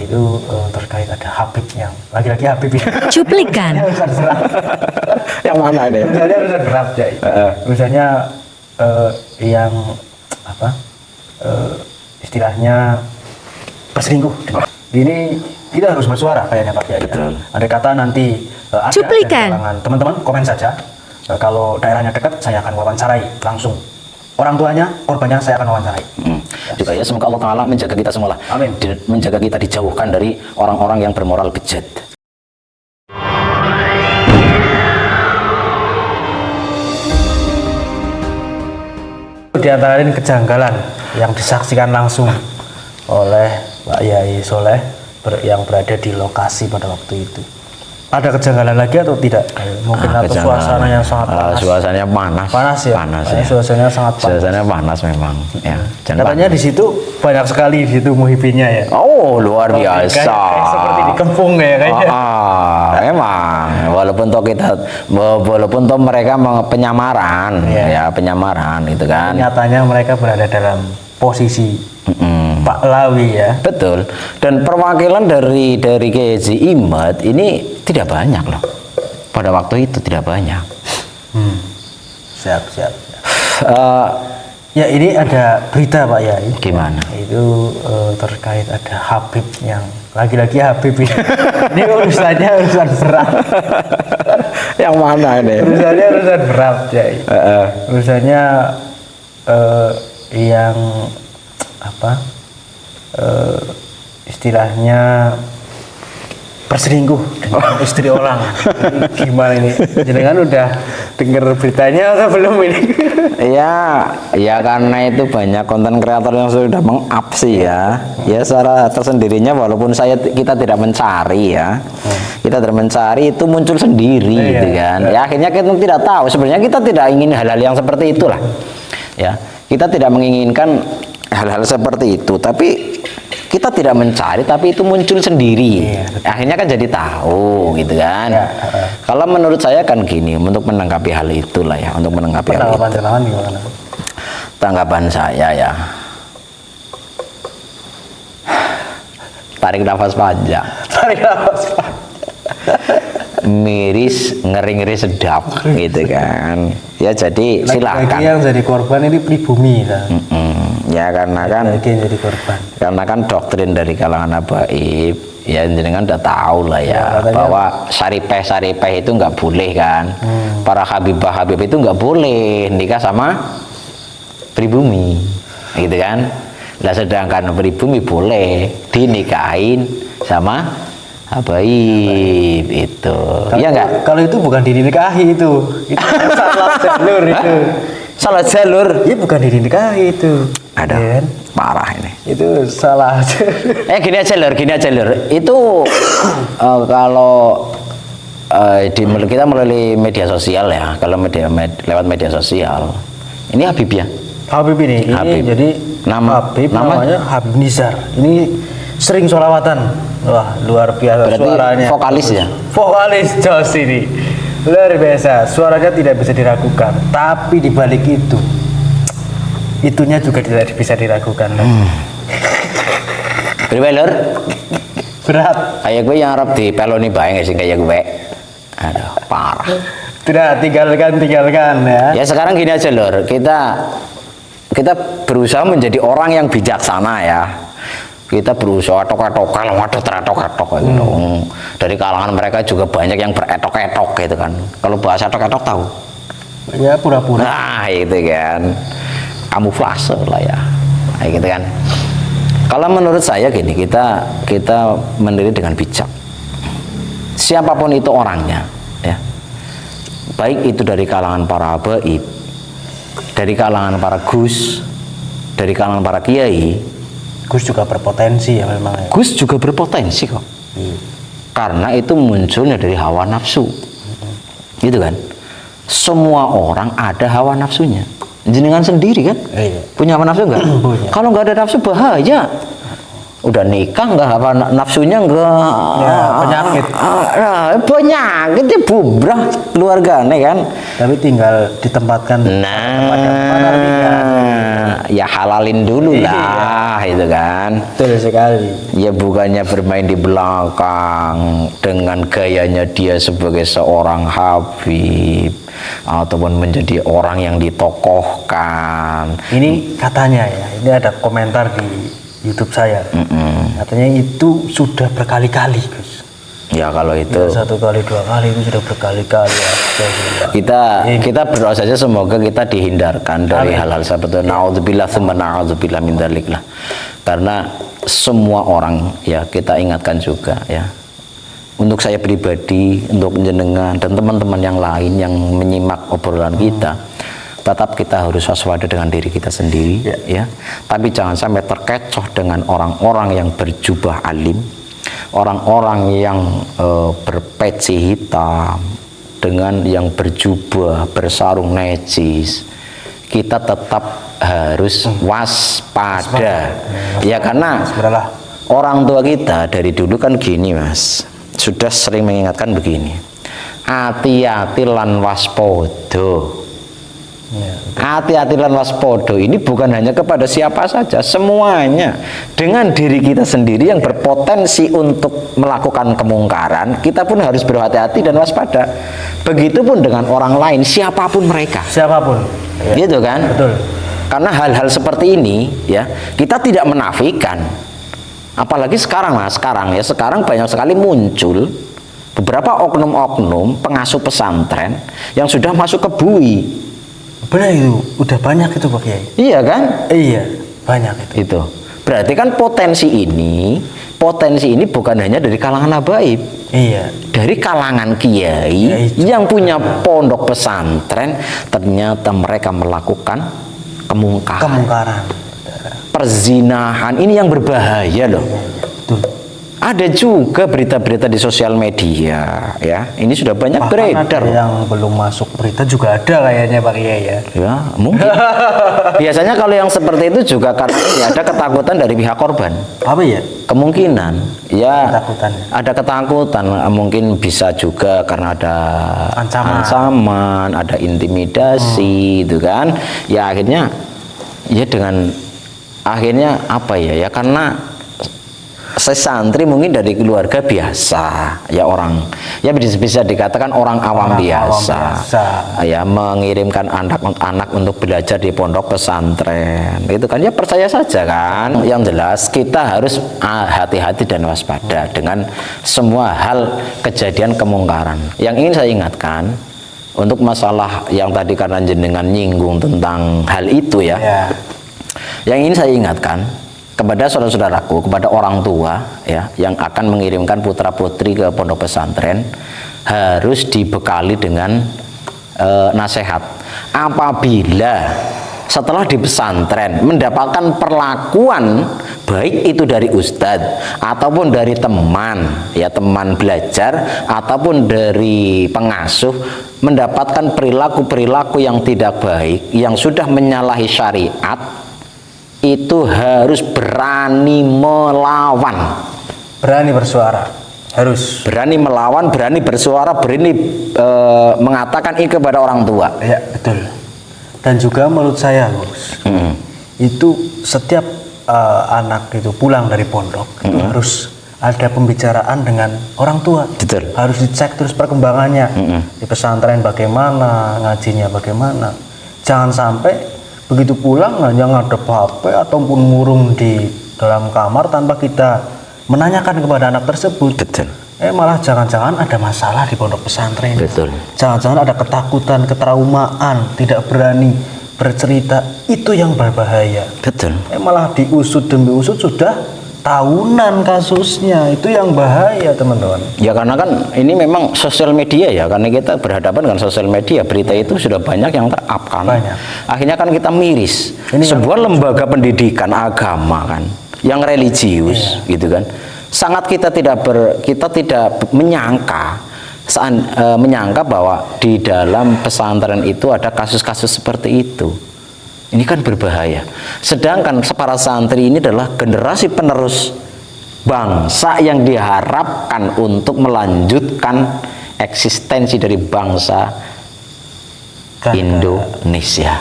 itu terkait ada Habib yang lagi-lagi Habib ya. Cuplikan. Yang mana ini? Misalnya urusan berat ya. Misalnya yang apa? Istilahnya berselingkuh. Ini kita harus bersuara kayaknya Pak Kiai. Ada kata nanti ada Cuplikan. teman-teman komen saja. Kalau daerahnya dekat saya akan wawancarai langsung. Orang tuanya, korbannya saya akan wawancarai. Juga ya, semoga Allah Ta'ala menjaga kita semua lah. Amin. Menjaga kita dijauhkan dari orang-orang yang bermoral bejat. Di antara ini kejanggalan yang disaksikan langsung oleh Pak Yai Soleh yang berada di lokasi pada waktu itu. Ada kejanggalan lagi atau tidak? Mungkin atau suasana yang sangat panas. Suasananya panas. Panas ya. Panas ya. Suasananya sangat panas. Suasananya panas memang. Ya. Katanya di situ banyak sekali di situ muhibinnya ya. Oh, luar biasa. Kayak seperti di Kempung ya kayaknya. Emang walaupun toh mereka penyamaran, ya penyamaran itu kan. Nyatanya mereka berada dalam posisi Pak Lawi ya. Betul. Dan perwakilan dari KJ Imad ini tidak banyak loh. Pada waktu itu tidak banyak. Siap. Ya ini ada berita Pak Yai. Gimana? Itu terkait ada Habib yang lagi-lagi Habib ini. Ini urusannya urusan berat. Yang mana ini? Urusannya urusan berat Yai. Urusannya yang apa? Istilahnya berselingkuh dengan istri orang. Ini gimana ini? Jangan udah dengar beritanya atau belum ini? Ya karena itu banyak konten kreator yang sudah meng-up sih ya. Ya secara tersendirinya walaupun kita tidak mencari ya. Kita tidak mencari itu muncul sendiri gitu kan. Ya akhirnya kita tidak tahu. Sebenarnya kita tidak ingin hal-hal yang seperti itulah. Ya, kita tidak menginginkan hal-hal seperti itu, tapi kita tidak mencari, tapi itu muncul sendiri. Akhirnya kan jadi tahu, gitu kan. Kalau menurut saya kan gini, untuk menanggapi hal itulah ya, untuk menanggapi hal itu. Gimana? Tanggapan saya ya, tarik nafas panjang. Miris, ngeri-ngeri sedap, gitu kan. Ya jadi silakan. Yang jadi korban ini pribumi lah. Ya karena kan jadi korban. Karena kan doktrin dari kalangan habaib ya jenengan udah tahu lah ya, bahwa syaripeh itu nggak boleh kan. Para habib itu nggak boleh nikah sama pribumi, gitu kan. Nah sedangkan pribumi boleh dinikahin sama habaib itu. Iya enggak? Kalau itu bukan dinikahi itu salah jalur itu. Salah jalur? Iya bukan dinikahi itu. Ada ya, parah ini. Itu salah. Gini aja lur. Itu kalau kita melalui media sosial ya. Kalau lewat media sosial, ini Habib ya. Habib ini jadi namanya Habib Nizar. Ini sering sholawatan. Wah luar biasa. Berarti suaranya. Vokalis ya. Vokalis jos ini. Luar biasa. Suaranya tidak bisa diragukan. Tapi dibalik itu. Itunya juga tidak bisa diragukan. Lur? Berat. Kayak gue yang harap dipeloni bae sih kayak gue. Aduh, parah. Tidak, tinggalkan ya. Ya sekarang gini aja lur, kita berusaha menjadi orang yang bijaksana ya. Kita berusaha tok-tok gitu. Dari kalangan mereka juga banyak yang beretok-etok gitu kan. Kalau bahasa etok-etok tahu? Ya pura-pura. Nah, itu kan. Kamuflase lah ya, kayak gitu kan. Kalau menurut saya gini, kita mendiri dengan bijak. Siapapun itu orangnya, ya, baik itu dari kalangan para habaib, dari kalangan para gus, dari kalangan para kiai. Gus juga berpotensi ya memang. Ya. Gus juga berpotensi kok, karena itu munculnya dari hawa nafsu, gitu kan. Semua orang ada hawa nafsunya. Jenengan sendiri kan punya apa nafsu enggak? Kalau nggak ada nafsu bahaya. Udah nikah nggak apa nafsunya enggak penyakit. Penyakit dia bubrah keluarganya kan. Tapi tinggal ditempatkan. Ya halalin dulu lah. lah itu kan. Betul sekali. Ya bukannya bermain di belakang dengan gayanya dia sebagai seorang Habib ataupun menjadi orang yang ditokohkan. Ini katanya ya, ini ada komentar di YouTube saya. Katanya itu sudah berkali-kali, Gus. Ya kalau itu Ya, 1 kali 2 kali itu sudah berkali-kali ya. kita berdoa saja semoga kita dihindarkan dari hal-hal seperti itu. Naudzubillah tsumma naudzubillah min dzalik lah. Karena semua orang ya kita ingatkan juga ya. Untuk saya pribadi, untuk jenengan dan teman-teman yang lain yang menyimak obrolan kita, tetap kita harus waspada dengan diri kita sendiri ya. Tapi jangan sampai terkecoh dengan orang-orang yang berjubah alim, orang-orang yang berpeci hitam dengan yang berjubah bersarung najis. Kita tetap harus waspada ya, karena orang tua kita dari dulu kan gini Mas, sudah sering mengingatkan begini, hati-hati lan waspodo. Hati-hati lan waspodo ini bukan hanya kepada siapa saja, semuanya. Dengan diri kita sendiri yang berpotensi untuk melakukan kemungkaran, kita pun harus berhati-hati dan waspada. Begitupun dengan orang lain, siapapun mereka. Siapapun. Gitu kan? Betul. Karena hal-hal seperti ini ya, kita tidak menafikan. Apalagi sekarang Mas, sekarang banyak sekali muncul beberapa oknum-oknum pengasuh pesantren yang sudah masuk ke bui. Benar itu, udah banyak itu Pak Kiai. Iya kan? Iya, banyak itu. Itu. Berarti kan potensi ini bukan hanya dari kalangan habaib. Iya. Dari kalangan kiai yang punya pondok pesantren, ternyata mereka melakukan kemungkaran. Perzinahan ini yang berbahaya loh. Betul. Ada juga berita-berita di sosial media ya. Ini sudah banyak Bahkan beredar. Ada yang belum masuk berita juga ada kayaknya Pak Kiai ya. Ya, mungkin. Biasanya kalau yang seperti itu juga karena ini ada ketakutan dari pihak korban. Apa ya? Kemungkinan ya Ketakutan. ada ketakutan, mungkin bisa juga karena ada ancaman, ada intimidasi itu kan. Ya akhirnya apa ya karena sesantri mungkin dari keluarga biasa ya, orang ya bisa dikatakan orang awam biasa ya, mengirimkan anak untuk belajar di pondok pesantren itu kan, ya percaya saja kan. Yang jelas kita harus hati-hati dan waspada dengan semua hal kejadian kemungkaran. Yang ingin saya ingatkan untuk masalah yang tadi karena jenengan nyinggung tentang hal itu ya. Yang ingin saya ingatkan kepada saudara-saudaraku, kepada orang tua ya yang akan mengirimkan putra-putri ke pondok pesantren, harus dibekali dengan nasihat. Apabila setelah di pesantren mendapatkan perlakuan baik itu dari ustadz ataupun dari teman ya, teman belajar ataupun dari pengasuh, mendapatkan perilaku yang tidak baik, yang sudah menyalahi syariat, itu harus berani melawan, berani bersuara, harus berani melawan, berani bersuara, berani mengatakan ini kepada orang tua. Ya betul. Dan juga menurut saya Gus, itu setiap anak itu pulang dari pondok itu harus ada pembicaraan dengan orang tua. Betul. Harus dicek terus perkembangannya di pesantren bagaimana, ngajinya bagaimana. Jangan sampai begitu pulang hanya ngadep HP ataupun murung di dalam kamar tanpa kita menanyakan kepada anak tersebut. Betul. Malah jangan-jangan ada masalah di pondok pesantren. Betul. Jangan-jangan ada ketakutan, ketraumaan, tidak berani bercerita. Itu yang berbahaya. Betul. Malah diusut demi usut sudah tahunan kasusnya. Itu yang bahaya teman-teman. Ya karena kan ini memang sosial media ya, karena kita berhadapan dengan sosial media, berita itu sudah banyak yang ter-up kan. Banyak. Akhirnya kan kita miris. Ini sebuah lembaga pendidikan agama kan, yang religius gitu kan. Sangat kita tidak menyangka bahwa di dalam pesantren itu ada kasus-kasus seperti itu. Ini kan berbahaya. Sedangkan para santri ini adalah generasi penerus bangsa yang diharapkan untuk melanjutkan eksistensi dari bangsa Indonesia.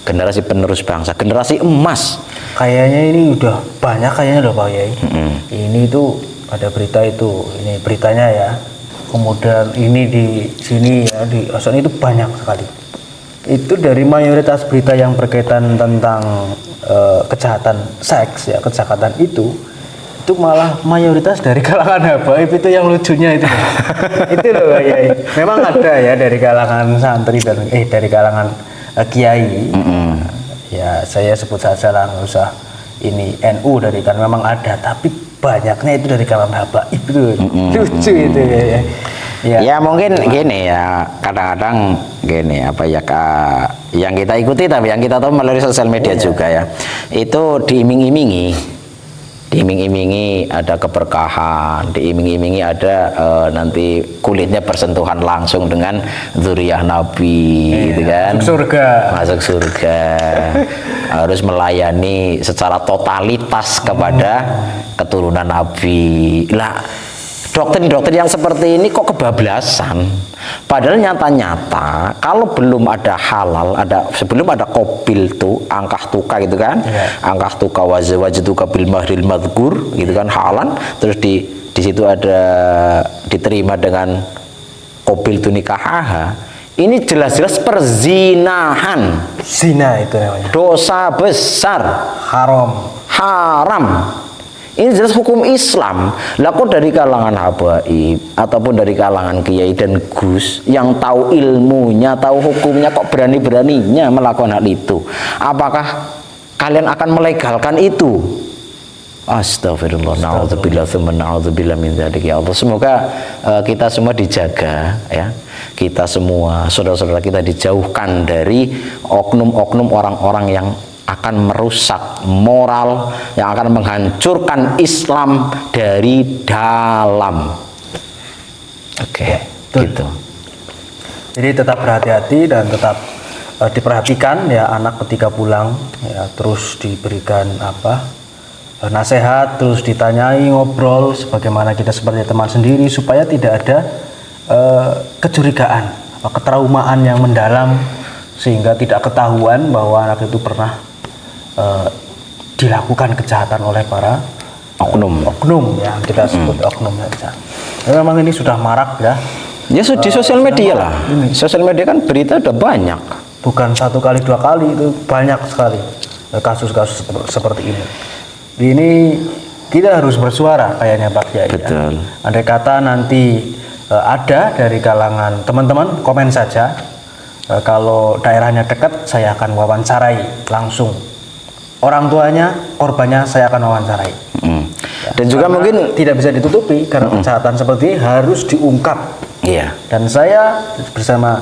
generasi penerus bangsa, generasi emas. Kayaknya ini udah banyak kayaknya loh Pak Yai. Ini tuh ada berita itu, ini beritanya ya. Kemudian ini di sini ya, di Ason itu banyak sekali. Itu dari mayoritas berita yang berkaitan tentang kejahatan seks ya, kejahatan itu malah mayoritas dari kalangan habaib. Itu yang lucunya itu. Itu loh Pak Yai. Memang ada ya dari kalangan santri dan dari kalangan kiai. Ya saya sebut saja lah, nggak usah ini NU dari kan memang ada, tapi banyaknya itu dari kalangan habaib itu. Lucu itu ya. Ya mungkin gini ya, kadang-kadang gini apa ya yang kita ikuti tapi yang kita tahu melalui sosial media juga ya, itu diiming-imingi ada keberkahan, diiming-imingi ada nanti kulitnya bersentuhan langsung dengan zuriyah Nabi, gitu kan? Masuk surga, harus melayani secara totalitas kepada keturunan Nabi. Lah, doktrin-doktrin yang seperti ini kok kebablasan? Padahal nyata-nyata kalau belum ada halal, sebelum ada kobil tuh angkah tuka gitu kan, angkah tuka wajatuka bil mahril madhkur gitu kan, halan, terus di situ ada diterima dengan kobil tu nikahaha. Ini jelas-jelas perzinahan, zina itu namanya, dosa besar, haram. Ini jelas hukum Islam. Lah kok dari kalangan habaib ataupun dari kalangan kiai dan gus yang tahu ilmunya, tahu hukumnya, kok berani-beraninya melakukan hal itu? Apakah kalian akan melegalkan itu? Astagfirullah, na'udzubillah, tsumma na'udzubillah min dzalik ya Allah. Semoga kita semua dijaga ya. Kita semua, saudara-saudara kita dijauhkan dari oknum-oknum orang-orang yang akan merusak moral, yang akan menghancurkan Islam dari dalam. Oke, gitu. Jadi tetap berhati-hati dan tetap diperhatikan ya anak ketika pulang ya, terus diberikan nasihat, terus ditanyai, ngobrol sebagaimana kita seperti teman sendiri supaya tidak ada kecurigaan, ketraumaan yang mendalam sehingga tidak ketahuan bahwa anak itu pernah dilakukan kejahatan oleh para oknum ya, kita sebut oknum saja. Memang ini sudah marak ya. Ya di sosial media lah. Sosial media kan berita udah banyak. Bukan satu kali dua kali, itu banyak sekali kasus-kasus seperti ini. Ini kita harus bersuara kayaknya Pak Yai. Betul. Ya. Andai kata nanti ada dari kalangan teman-teman, komen saja. Kalau daerahnya dekat, saya akan wawancarai langsung. Orang tuanya, korbannya saya akan wawancarai. Ya, dan juga mungkin tidak bisa ditutupi karena kejahatan seperti ini harus diungkap. Iya. Dan saya bersama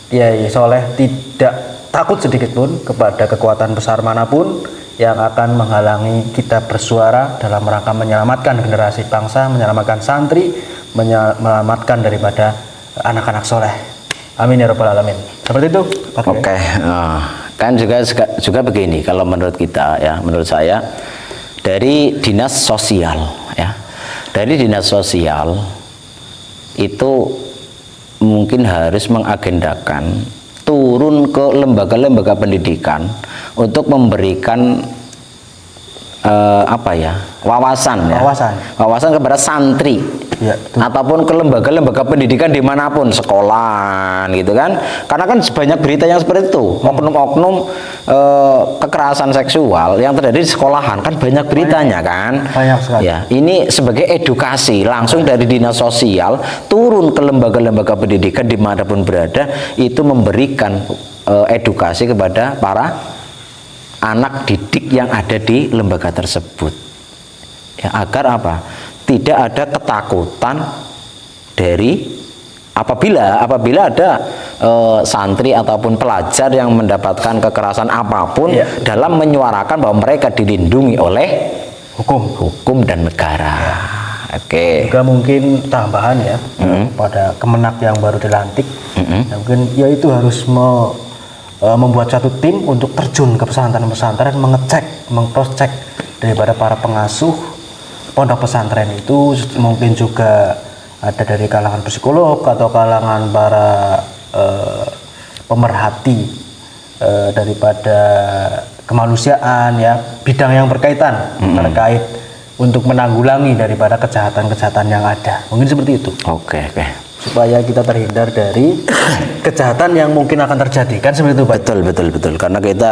Kiai Soleh tidak takut sedikit pun kepada kekuatan besar manapun yang akan menghalangi kita bersuara dalam rangka menyelamatkan generasi bangsa, menyelamatkan santri, menyelamatkan daripada anak-anak soleh. Amin ya rabbal alamin. Seperti itu. Oke. Kan juga begini, kalau menurut kita ya, menurut saya dari dinas sosial ya, dari dinas sosial itu mungkin harus mengagendakan turun ke lembaga-lembaga pendidikan untuk memberikan wawasan kepada santri ya, ataupun ke lembaga-lembaga pendidikan dimanapun, sekolah gitu kan, karena kan banyak berita yang seperti itu, oknum-oknum kekerasan seksual yang terjadi di sekolahan kan banyak beritanya kan, banyak sekali. Ya, ini sebagai edukasi langsung dari dinas sosial turun ke lembaga-lembaga pendidikan dimanapun berada, itu memberikan edukasi kepada para anak didik yang ada di lembaga tersebut ya, agar apa? Tidak ada ketakutan dari apabila ada santri ataupun pelajar yang mendapatkan kekerasan apapun ya, dalam menyuarakan bahwa mereka dilindungi oleh hukum dan negara. Oke. Juga mungkin tambahan ya pada Kemenak yang baru dilantik, mungkin ya itu harus membuat satu tim untuk terjun ke pesantren-pesantren, mengcross-check daripada para pengasuh pondok pesantren itu. Mungkin juga ada dari kalangan psikolog atau kalangan para pemerhati daripada kemanusiaan ya, bidang yang berkaitan terkait untuk menanggulangi daripada kejahatan-kejahatan yang ada. Mungkin seperti itu. Oke. Supaya kita terhindar dari kejahatan yang mungkin akan terjadi, kan seperti itu, Pak? Betul. Karena kita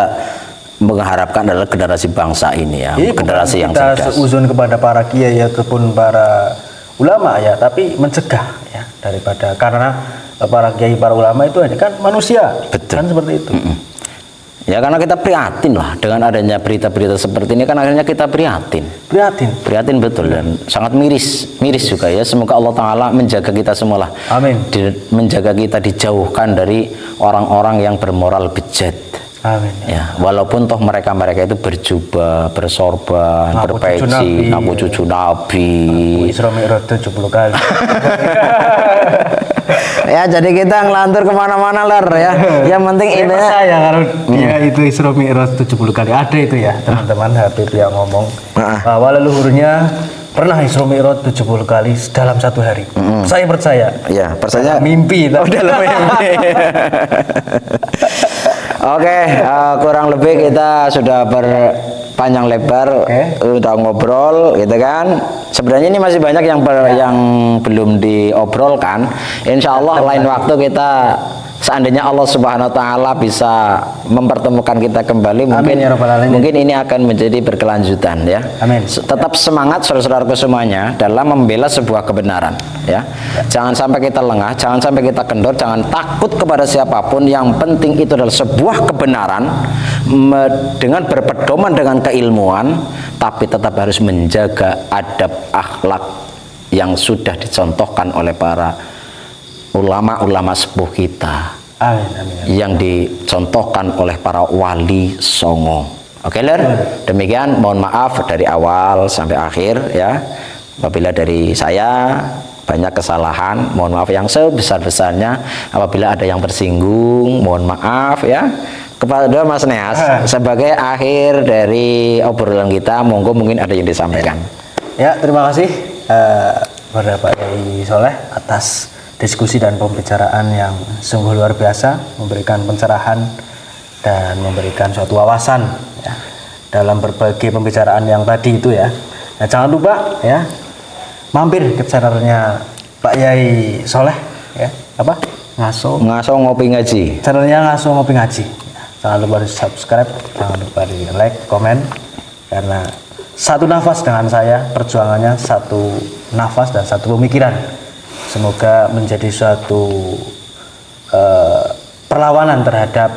mengharapkan adalah generasi bangsa ini ya, generasi yang kita cerdas. seuzon kepada para kiai ataupun para ulama ya, tapi mencegah ya daripada, karena para kiai para ulama itu kan manusia. Betul. Kan seperti itu. Ya karena kita prihatin lah dengan adanya berita-berita seperti ini, kan akhirnya kita prihatin betul, dan sangat miris juga ya. Semoga Allah Ta'ala menjaga kita semua lah. Amin. Menjaga kita dijauhkan dari orang-orang yang bermoral bejat. Amin. Ya, walaupun toh mereka itu berjubah, bersorban, berpeci, ngaku cucu Nabi. Isra Mi'raj 70 kali. Ya, jadi kita ngelantur kemana-mana lar ya. Yang penting ini. Saya kalau dia itu Isra Mi'raj 70 kali, ada itu ya teman-teman Habib yang ngomong bahwa leluhurnya pernah Isra Mi'raj 70 kali dalam satu hari. Saya percaya. Ya, percaya. Mimpi. Dalam mimpi. Oke, kurang lebih kita sudah berpanjang lebar, udah ngobrol gitu kan. Sebenarnya ini masih banyak yang belum diobrolkan. Insya Allah lain waktu kita, seandainya Allah Subhanahu Wa Taala bisa mempertemukan kita kembali, mungkin ini akan menjadi berkelanjutan ya. Amin. Tetap semangat saudara-saudaraku semuanya dalam membela sebuah kebenaran ya. Jangan sampai kita lengah, jangan sampai kita kendor, jangan takut kepada siapapun. Yang penting itu adalah sebuah kebenaran dengan berpedoman dengan keilmuan, tapi tetap harus menjaga adab akhlak yang sudah dicontohkan oleh para ulama-ulama sepuh kita. Amin. Yang dicontohkan oleh para wali songo. Oke, Ler? Demikian, mohon maaf dari awal sampai akhir ya. Apabila dari saya banyak kesalahan, mohon maaf yang sebesar-besarnya. Apabila ada yang tersinggung, mohon maaf ya. Kepada Mas Neas, sebagai akhir dari obrolan kita, monggo mungkin ada yang disampaikan. Ya, terima kasih kepada Pak Yai Soleh atas diskusi dan pembicaraan yang sungguh luar biasa, memberikan pencerahan dan memberikan suatu wawasan ya, dalam berbagai pembicaraan yang tadi itu ya. Nah, jangan lupa ya, mampir ke channelnya Pak Yai Soleh ya, apa? Ngaso Ngopi Ngaji. Channelnya Ngaso Ngopi Ngaji. Jangan lupa di subscribe, jangan lupa di like, komen, karena satu nafas dengan saya, perjuangannya satu nafas dan satu pemikiran. Semoga menjadi suatu perlawanan terhadap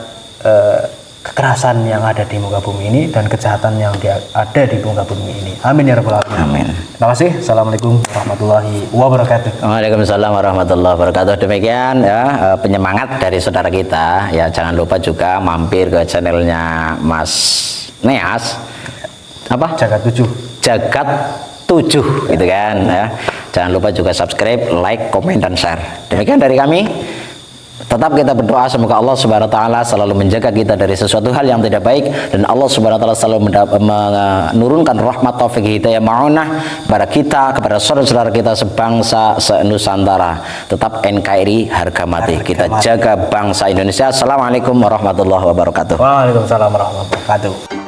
kekerasan yang ada di muka bumi ini dan kejahatan yang ada di muka bumi ini. Amin ya rabbal alamin. Amin. Terima kasih. Assalamualaikum warahmatullahi wabarakatuh. Waalaikumsalam warahmatullahi wabarakatuh. Demikian ya penyemangat dari saudara kita. Ya, jangan lupa juga mampir ke channelnya Mas Neas. Apa? Jagat 7 gitu kan ya. Jangan lupa juga subscribe, like, komen, dan share. Demikian dari kami. Tetap kita berdoa semoga Allah Subhanahu Wa Taala selalu menjaga kita dari sesuatu hal yang tidak baik, dan Allah Subhanahu Wa Taala selalu menurunkan rahmat taufik hidayah ma'unah kepada kita, kepada saudara-saudara kita sebangsa se-Nusantara. Tetap NKRI harga mati. Kita jaga bangsa Indonesia. Assalamualaikum warahmatullahi wabarakatuh. Waalaikumsalam warahmatullahi wabarakatuh.